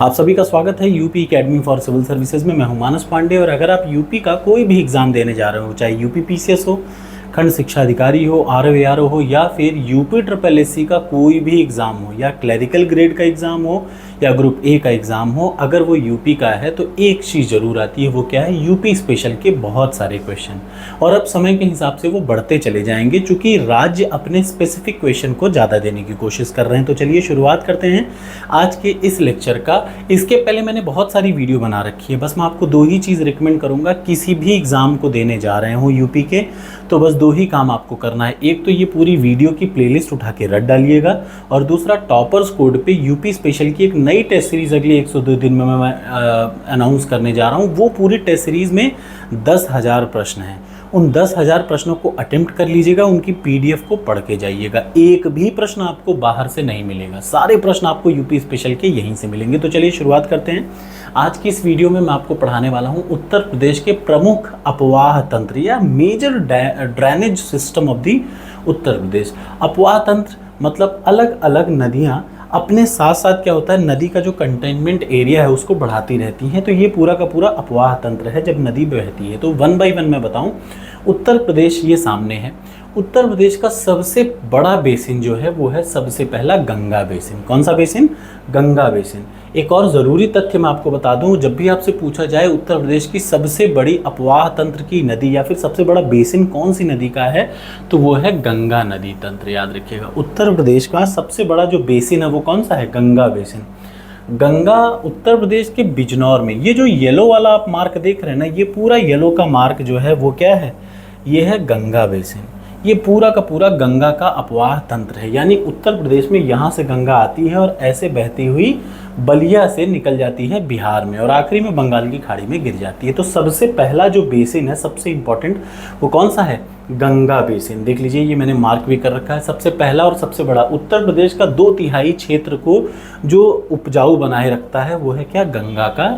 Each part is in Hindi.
आप सभी का स्वागत है UP academy for civil services में। मैं हूं मानस पांडे। और अगर आप यूपी का कोई भी एग्ज़ाम देने जा रहे हो, चाहे यूपी पीसीएस हो, खंड शिक्षा अधिकारी हो, आरओ हो, या फिर यूपी ट्रिपल एससी का कोई भी एग्ज़ाम हो, या क्लरिकल ग्रेड का एग्ज़ाम हो, या ग्रुप ए का एग्ज़ाम हो, अगर वो यूपी का है तो एक चीज़ ज़रूर आती है। वो क्या है? यूपी स्पेशल के बहुत सारे क्वेश्चन। और अब समय के हिसाब से वो बढ़ते चले जाएंगे, चूँकि राज्य अपने स्पेसिफिक क्वेश्चन को ज़्यादा देने की कोशिश कर रहे हैं। तो चलिए शुरुआत करते हैं आज के इस लेक्चर का। इसके पहले मैंने बहुत सारी वीडियो बना रखी है, बस मैं आपको दो ही चीज़ रिकमेंड करूँगा। किसी भी एग्ज़ाम को देने जा रहे हो यूपी के, तो बस दो ही काम आपको करना है। एक तो ये पूरी वीडियो की प्लेलिस्ट उठा के रट डालिएगा, और दूसरा टॉपर्स कोड पे यूपी स्पेशल की एक नई टेस्ट सीरीज़ अगले 102 दिन में मैं अनाउंस करने जा रहा हूँ। वो पूरी टेस्ट सीरीज़ में 10,000 प्रश्न हैं। उन 10,000 प्रश्नों को अटेम्प्ट कर लीजिएगा, उनकी पीडीएफ को पढ़ के जाइएगा। एक भी प्रश्न आपको बाहर से नहीं मिलेगा, सारे प्रश्न आपको यूपी स्पेशल के यहीं से मिलेंगे। तो चलिए शुरुआत करते हैं। आज की इस वीडियो में मैं आपको पढ़ाने वाला हूं उत्तर प्रदेश के प्रमुख अपवाह तंत्र या major drainage system of the Uttar Pradesh. अपवाह तंत्र मतलब अलग अलग नदियां अपने साथ साथ क्या होता है, नदी का जो कंटेनमेंट एरिया है उसको बढ़ाती रहती हैं। तो ये पूरा का पूरा अपवाह तंत्र है जब नदी बहती है। तो वन बाय वन मैं बताऊं। उत्तर प्रदेश ये सामने है। उत्तर प्रदेश का सबसे बड़ा बेसिन जो है वो है सबसे पहला गंगा बेसिन। कौन सा बेसिन? गंगा बेसिन। एक और ज़रूरी तथ्य मैं आपको बता दूं, जब भी आपसे पूछा जाए उत्तर प्रदेश की सबसे बड़ी अपवाह तंत्र की नदी या फिर सबसे बड़ा बेसिन कौन सी नदी का है, तो वो है गंगा नदी तंत्र। याद रखिएगा, उत्तर प्रदेश का सबसे बड़ा जो बेसिन है वो कौन सा है? गंगा बेसिन। गंगा उत्तर प्रदेश के बिजनौर में, ये जो येलो वाला आप मार्क देख रहे हैं ना, ये पूरा येलो का मार्क जो है वो क्या है? ये है गंगा बेसिन। ये पूरा का पूरा गंगा का अपवाह तंत्र है। यानी उत्तर प्रदेश में यहाँ से गंगा आती है और ऐसे बहती हुई बलिया से निकल जाती है बिहार में, और आखिरी में बंगाल की खाड़ी में गिर जाती है। तो सबसे पहला जो बेसिन है, सबसे इम्पोर्टेंट, वो कौन सा है? गंगा बेसिन। देख लीजिए, ये मैंने मार्क भी कर रखा है। सबसे पहला और सबसे बड़ा, उत्तर प्रदेश का 2/3 क्षेत्र को जो उपजाऊ बनाए रखता है वो है क्या? गंगा का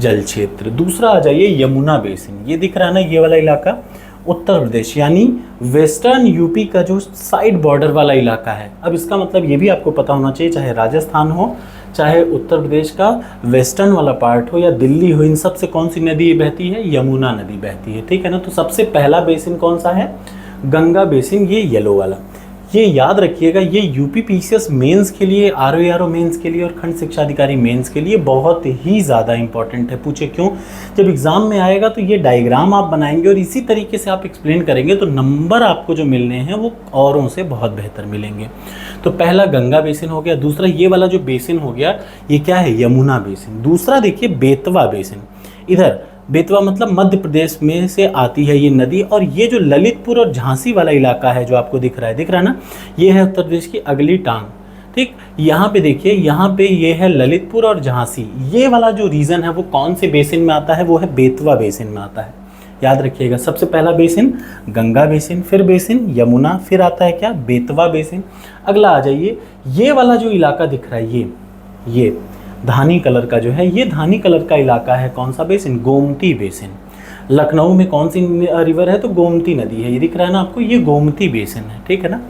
जल क्षेत्र। दूसरा आ जाइए यमुना बेसिन। ये दिख रहा है ना, ये वाला इलाका उत्तर प्रदेश यानी वेस्टर्न यूपी का जो साइड बॉर्डर वाला इलाका है। अब इसका मतलब ये भी आपको पता होना चाहिए, चाहे राजस्थान हो, चाहे उत्तर प्रदेश का वेस्टर्न वाला पार्ट हो, या दिल्ली हो, इन सब से कौन सी नदी बहती है? यमुना नदी बहती है। ठीक है ना। तो सबसे पहला बेसिन कौन सा है? गंगा बेसिन, ये येलो वाला। ये याद रखिएगा, ये यूपी पीसीएस मेंस के लिए, आरओ मेंस के लिए और खंड शिक्षा अधिकारी मेंस के लिए बहुत ही ज़्यादा इंपॉर्टेंट है। पूछे क्यों? जब एग्जाम में आएगा तो ये डायग्राम आप बनाएंगे और इसी तरीके से आप एक्सप्लेन करेंगे, तो नंबर आपको जो मिलने हैं वो औरों से बहुत बेहतर मिलेंगे। तो पहला गंगा बेसिन हो गया। दूसरा ये वाला जो बेसिन हो गया, ये क्या है? यमुना बेसिन। दूसरा देखिए बेतवा बेसिन। इधर बेतवा मतलब मध्य प्रदेश में से आती है ये नदी, और ये जो ललितपुर और झांसी वाला इलाका है जो आपको दिख रहा है ना, ये है उत्तर प्रदेश की अगली टांग। ठीक, यहाँ पे देखिए, यहाँ पे ये है ललितपुर और झांसी। ये वाला जो रीजन है वो कौन से बेसिन में आता है? वो है बेतवा बेसिन में आता है। याद रखिएगा, सबसे पहला बेसिन गंगा बेसिन, फिर बेसिन यमुना, फिर आता है क्या? बेतवा बेसिन। अगला आ जाइए, ये वाला जो इलाका दिख रहा है, ये धानी कलर का जो है, ये धानी कलर का इलाका है कौन सा बेसिन? गोमती बेसिन। लखनऊ में कौन सी रिवर है? तो गोमती नदी है। ये दिख रहा है ना आपको, ये गोमती बेसिन है। ठीक है ना।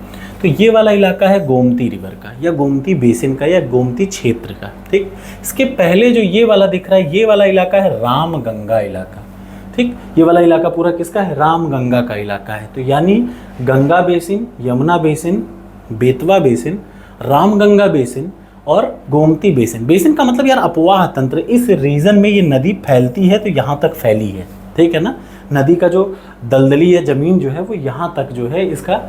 तो ये वाला इलाका है गोमती रिवर का, या गोमती बेसिन का, या गोमती क्षेत्र का। ठीक, इसके पहले जो ये वाला दिख रहा है, ये वाला इलाका है रामगंगा इलाका। ठीक, ये वाला इलाका पूरा किसका है? रामगंगा का इलाका है। तो यानी Ganga basin, Yamuna basin, Betwa basin, Ramganga basin और गोमती बेसिन। बेसिन का मतलब यार अपवाह तंत्र। इस रीजन में ये नदी फैलती है तो यहाँ तक फैली है। ठीक है ना। नदी का जो दलदली या जमीन जो है वो यहाँ तक जो है इसका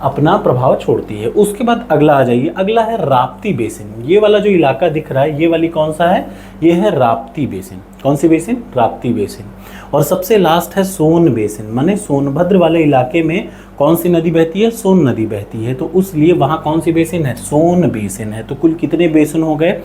अपना प्रभाव छोड़ती है। उसके बाद अगला आ जाइए, अगला है राप्ती बेसिन। ये वाला जो इलाका दिख रहा है, ये वाली कौन सा है? ये है राप्ती बेसिन। कौन सी बेसिन? राप्ती बेसिन। और सबसे लास्ट है सोन बेसिन, माने सोनभद्र वाले इलाके में कौन सी नदी बहती है? सोन नदी बहती है। तो उसलिए वहाँ कौन सी बेसिन है? सोन बेसिन है। तो कुल कितने बेसिन हो गए?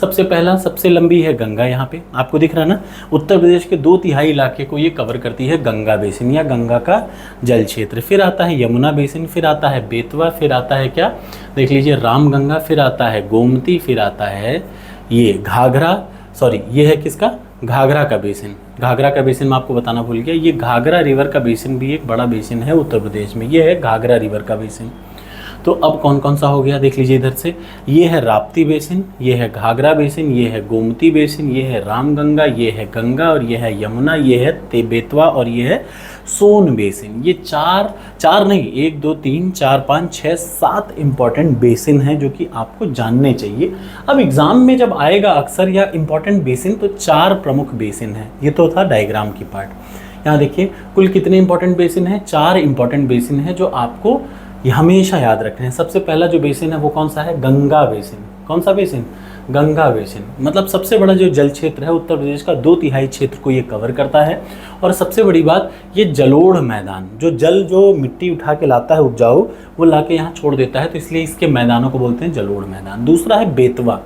सबसे पहला, सबसे लंबी है गंगा, यहाँ पे आपको दिख रहा है ना। उत्तर प्रदेश के 2/3 इलाके को ये कवर करती है गंगा बेसिन या गंगा का जल क्षेत्र। फिर आता है यमुना बेसिन, फिर आता है बेतवा, फिर आता है क्या? देख लीजिए रामगंगा, फिर आता है गोमती, फिर आता है ये घाघरा, सॉरी ये है किसका? घाघरा का बेसिन। घाघरा का बेसिन मैं आपको बताना भूल गया, ये घाघरा रिवर का बेसिन भी एक बड़ा बेसिन है उत्तर प्रदेश में। ये है घाघरा रिवर का बेसिन। तो अब कौन कौन सा हो गया देख लीजिए इधर से, ये है राप्ती बेसिन, ये है घाघरा बेसिन, ये है गोमती बेसिन, ये है रामगंगा, ये है गंगा और ये है यमुना, ये है बेतवा और ये है सोन बेसिन। ये चार नहीं, 1 2 3 4 5 6 7 इंपॉर्टेंट बेसिन हैं जो कि आपको जानने चाहिए। अब एग्जाम में जब आएगा अक्सर या इंपॉर्टेंट बेसिन तो 4 प्रमुख बेसिन हैं। ये तो था डायग्राम की पार्ट। यहाँ देखिए कुल कितने इंपॉर्टेंट बेसिन हैं, 4 इंपॉर्टेंट बेसिन हैं जो आपको ये हमेशा याद रखने हैं। सबसे पहला जो बेसिन है वो कौन सा है, गंगा बेसिन। कौन सा बेसिन, गंगा बेसिन। मतलब सबसे बड़ा जो जल क्षेत्र है उत्तर प्रदेश का 2/3 क्षेत्र को ये कवर करता है। और सबसे बड़ी बात, ये जलोढ़ मैदान, जो मिट्टी उठा के लाता है उपजाऊ, वो ला के यहाँ छोड़ देता है, तो इसलिए इसके मैदानों को बोलते हैं जलोढ़ मैदान। दूसरा है बेतवा।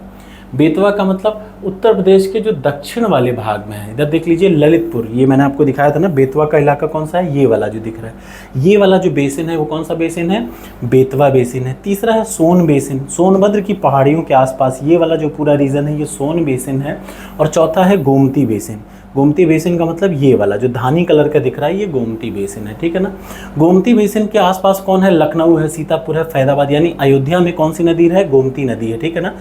बेतवा का मतलब उत्तर प्रदेश के जो दक्षिण वाले भाग में है। इधर देख लीजिए ललितपुर, ये मैंने आपको दिखाया था ना, बेतवा का इलाका कौन सा है, ये वाला जो दिख रहा है, ये वाला जो बेसिन है वो कौन सा बेसिन है, बेतवा बेसिन है। तीसरा है सोन बेसिन, सोनभद्र की पहाड़ियों के आसपास ये वाला जो पूरा रीजन है ये सोन बेसिन है। और चौथा है गोमती बेसिन। गोमती बेसिन का मतलब ये वाला जो धानी कलर का दिख रहा है ये गोमती बेसिन है, ठीक है ना। गोमती बेसिन के आसपास कौन है, लखनऊ है, सीतापुर है, फैजाबाद, यानी अयोध्या में कौन सी नदी है, गोमती नदी है, ठीक है ना।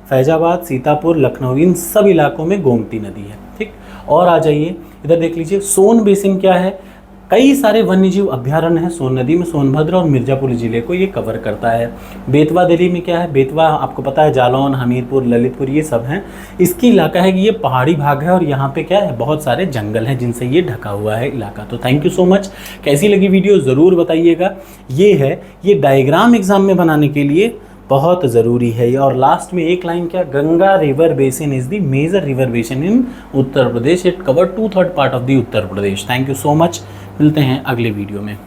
फैजाबाद, सीतापुर, लखनऊ, इन सब इलाकों में गोमती नदी है, ठीक। और आ जाइए इधर देख लीजिए सोन बेसिन क्या है, कई सारे वन्यजीव अभ्यारण्य हैं सोन नदी में, सोनभद्र और मिर्ज़ापुर जिले को ये कवर करता है। बेतवा दिल्ली में क्या है, बेतवा आपको पता है जालौन, हमीरपुर, ललितपुर ये सब हैं। इसकी इलाका है कि ये पहाड़ी भाग है और यहाँ पे क्या है, बहुत सारे जंगल हैं जिनसे ये ढका हुआ है इलाका। तो थैंक यू सो मच। कैसी लगी वीडियो ज़रूर बताइएगा। ये डायग्राम एग्जाम में बनाने के लिए बहुत ज़रूरी है। और लास्ट में एक लाइन क्या, Ganga river basin is the major river basin in Uttar Pradesh, it cover 2/3 part of the Uttar Pradesh. Thank you so much, मिलते हैं अगले वीडियो में।